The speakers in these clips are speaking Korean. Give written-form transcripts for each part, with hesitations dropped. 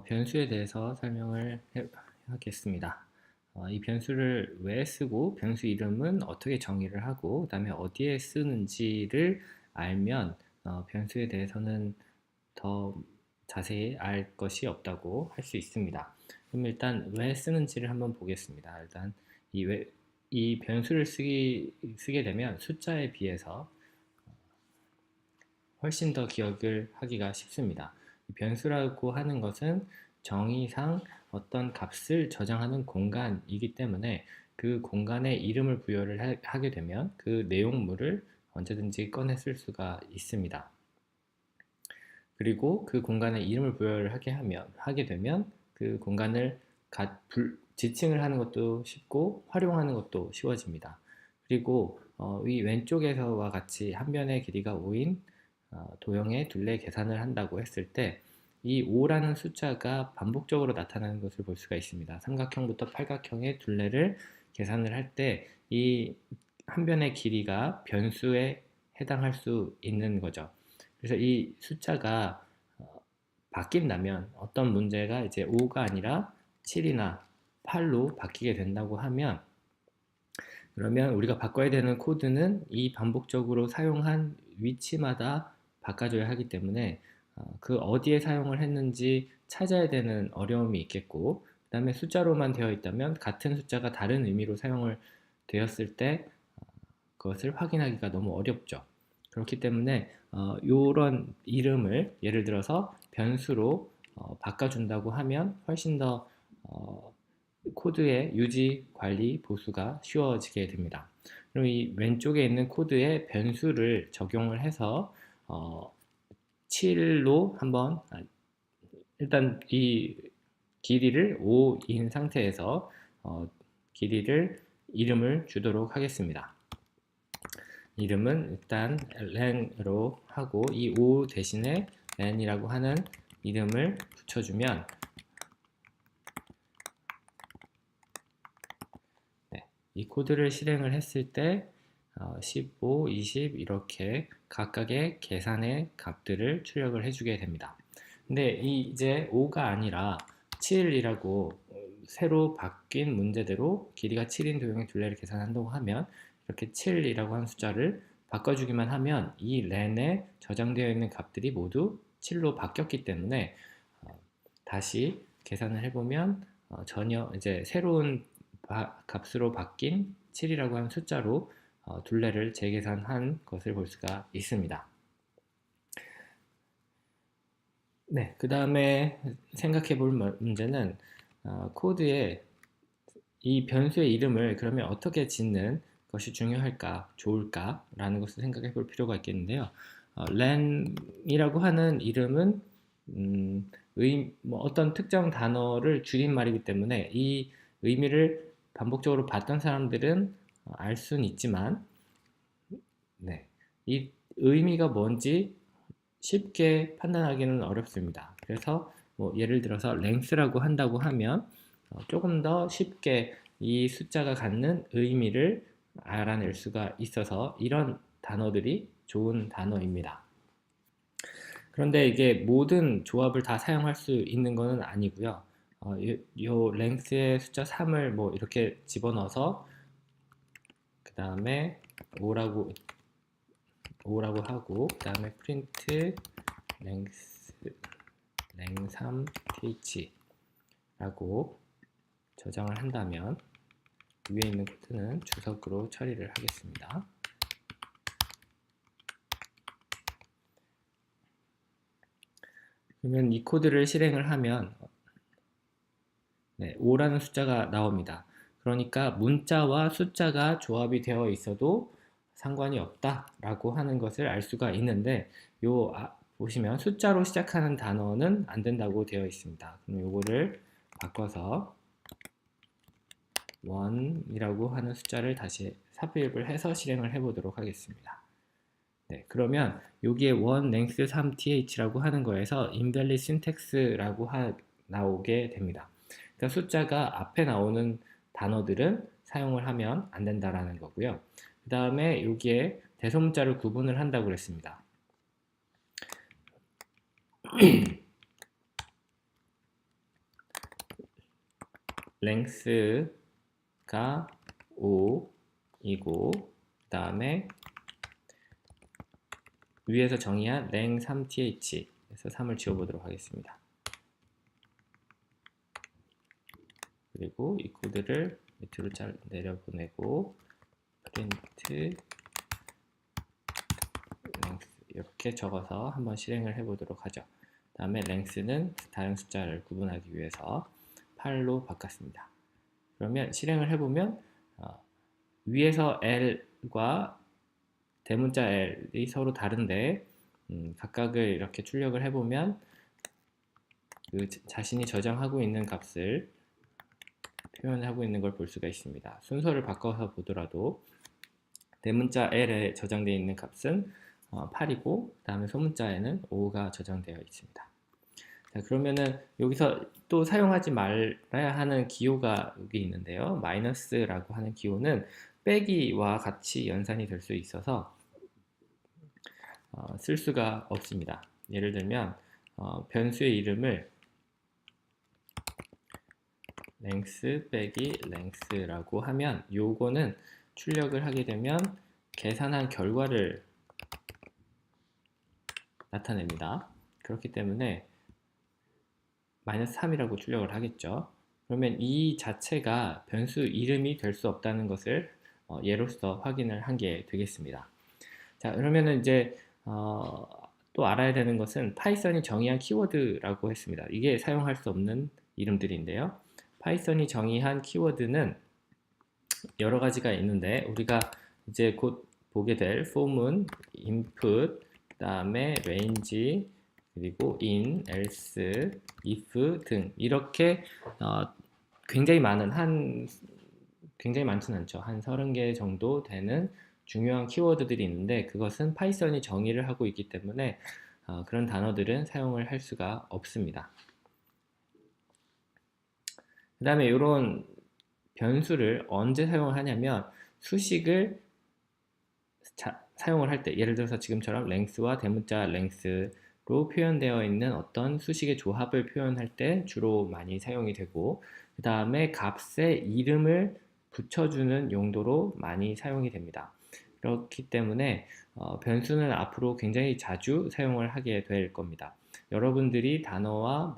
변수에 대해서 설명을 하겠습니다. 이 변수를 왜 쓰고 변수 이름은 어떻게 정의를 하고 그 다음에 어디에 쓰는지를 알면 변수에 대해서는 더 자세히 알 것이 없다고 할 수 있습니다. 그럼 일단 왜 쓰는지를 한번 보겠습니다. 일단 이 변수를 쓰게 되면 숫자에 비해서 훨씬 더 기억을 하기가 쉽습니다. 변수라고 하는 것은 정의상 어떤 값을 저장하는 공간이기 때문에 그 공간에 이름을 부여를 하게 되면 그 내용물을 언제든지 꺼내 쓸 수가 있습니다. 그리고 그 공간에 이름을 부여를 하게 되면 그 공간을 지칭을 하는 것도 쉽고 활용하는 것도 쉬워집니다. 그리고 이 왼쪽에서와 같이 한 변의 길이가 5인 도형의 둘레 계산을 한다고 했을 때 이 5라는 숫자가 반복적으로 나타나는 것을 볼 수가 있습니다. 삼각형부터 팔각형의 둘레를 계산을 할 때 이 한 변의 길이가 변수에 해당할 수 있는 거죠. 그래서 이 숫자가 바뀐다면 어떤 문제가 이제 5가 아니라 7이나 8로 바뀌게 된다고 하면 그러면 우리가 바꿔야 되는 코드는 이 반복적으로 사용한 위치마다 바꿔줘야 하기 때문에 그 어디에 사용을 했는지 찾아야 되는 어려움이 있겠고 그 다음에 숫자로만 되어 있다면 같은 숫자가 다른 의미로 사용을 되었을 때 그것을 확인하기가 너무 어렵죠. 그렇기 때문에 이런 이름을 예를 들어서 변수로 바꿔준다고 하면 훨씬 더 코드의 유지, 관리, 보수가 쉬워지게 됩니다. 그럼 이 왼쪽에 있는 코드에 변수를 적용을 해서 7로 한번 일단 이 길이를 5인 상태에서 길이를 이름을 주도록 하겠습니다. 이름은 일단 len으로 하고 이 5 대신에 len이라고 하는 이름을 붙여주면 이 코드를 실행을 했을 때 15, 20 이렇게 각각의 계산의 값들을 출력을 해주게 됩니다. 근데 이제 5가 아니라 7이라고 새로 바뀐 문제대로 길이가 7인 도형의 둘레를 계산한다고 하면 이렇게 7이라고 하는 숫자를 바꿔주기만 하면 이 렌에 저장되어 있는 값들이 모두 7로 바뀌었기 때문에 다시 계산을 해보면 전혀 이제 새로운 값으로 바뀐 7이라고 하는 숫자로 둘레를 재계산한 것을 볼 수가 있습니다. 네, 그 다음에 생각해 볼 문제는 코드에 이 변수의 이름을 그러면 어떻게 짓는 것이 중요할까, 좋을까 라는 것을 생각해 볼 필요가 있겠는데요. len이라고 하는 이름은 뭐 어떤 특정 단어를 줄임말이기 때문에 이 의미를 반복적으로 봤던 사람들은 알 수는 있지만 네, 이 의미가 뭔지 쉽게 판단하기는 어렵습니다. 그래서 뭐 예를 들어서 length라고 한다고 하면 조금 더 쉽게 이 숫자가 갖는 의미를 알아낼 수가 있어서 이런 단어들이 좋은 단어입니다. 그런데 이게 모든 조합을 다 사용할 수 있는 것은 아니고요. 요 length의 숫자 3을 뭐 이렇게 집어넣어서 그 다음에 5라고 하고 그 다음에 print length len3th 라고 저장을 한다면 위에 있는 코드는 주석으로 처리를 하겠습니다. 그러면 이 코드를 실행을 하면 5라는 숫자가 나옵니다. 그러니까 문자와 숫자가 조합이 되어 있어도 상관이 없다라고 하는 것을 알 수가 있는데 보시면 숫자로 시작하는 단어는 안 된다고 되어 있습니다. 그럼 요거를 바꿔서 1이라고 하는 숫자를 다시 삽입을 해서 실행을 해 보도록 하겠습니다. 네, 그러면 여기에 1 length 3th라고 하는 거에서 invalid syntax라고 나오게 됩니다. 그러니까 숫자가 앞에 나오는 단어들은 사용을 하면 안 된다라는 거고요. 그 다음에 여기에 대소문자를 구분을 한다고 그랬습니다. length가 5이고 그 다음에 위에서 정의한 len3th 그래서 3을 지워보도록 하겠습니다. 그리고 이 코드를 밑으로 내려보내고 print length 이렇게 적어서 한번 실행을 해보도록 하죠. 그 다음에 length는 다른 숫자를 구분하기 위해서 8로 바꿨습니다. 그러면 실행을 해보면 위에서 L과 대문자 L이 서로 다른데 각각을 이렇게 출력을 해보면 그 자신이 저장하고 있는 값을 표현하고 있는 걸 볼 수가 있습니다. 순서를 바꿔서 보더라도 대문자 L에 저장되어 있는 값은 8이고 그 다음에 소문자에는 5가 저장되어 있습니다. 자, 그러면은 여기서 또 사용하지 말아야 하는 기호가 여기 있는데요. 마이너스라고 하는 기호는 빼기와 같이 연산이 될 수 있어서 쓸 수가 없습니다. 예를 들면 변수의 이름을 length 빼기 length라고 하면 요거는 출력을 하게 되면 계산한 결과를 나타냅니다. 그렇기 때문에 마이너스 3이라고 출력을 하겠죠. 그러면 이 자체가 변수 이름이 될 수 없다는 것을 예로서 확인을 한 게 되겠습니다. 자, 그러면은 이제 또 알아야 되는 것은 파이썬이 정의한 키워드라고 했습니다. 이게 사용할 수 없는 이름들인데요. 파이썬이 정의한 키워드는 여러 가지가 있는데 우리가 이제 곧 보게 될 form은 input, 그 다음에 range, 그리고 in, else, if 등 이렇게 굉장히 많지는 않죠. 한 30개 정도 되는 중요한 키워드들이 있는데 그것은 파이썬이 정의를 하고 있기 때문에 그런 단어들은 사용을 할 수가 없습니다. 그 다음에 이런 변수를 언제 사용을 하냐면 수식을 사용을 할 때, 예를 들어서 지금처럼 length와 대문자 length로 표현되어 있는 어떤 수식의 조합을 표현할 때 주로 많이 사용이 되고 그 다음에 값의 이름을 붙여주는 용도로 많이 사용이 됩니다. 그렇기 때문에 변수는 앞으로 굉장히 자주 사용을 하게 될 겁니다. 여러분들이 단어와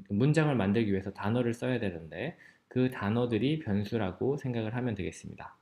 문장을 만들기 위해서 단어를 써야 되는데 그 단어들이 변수라고 생각을 하면 되겠습니다.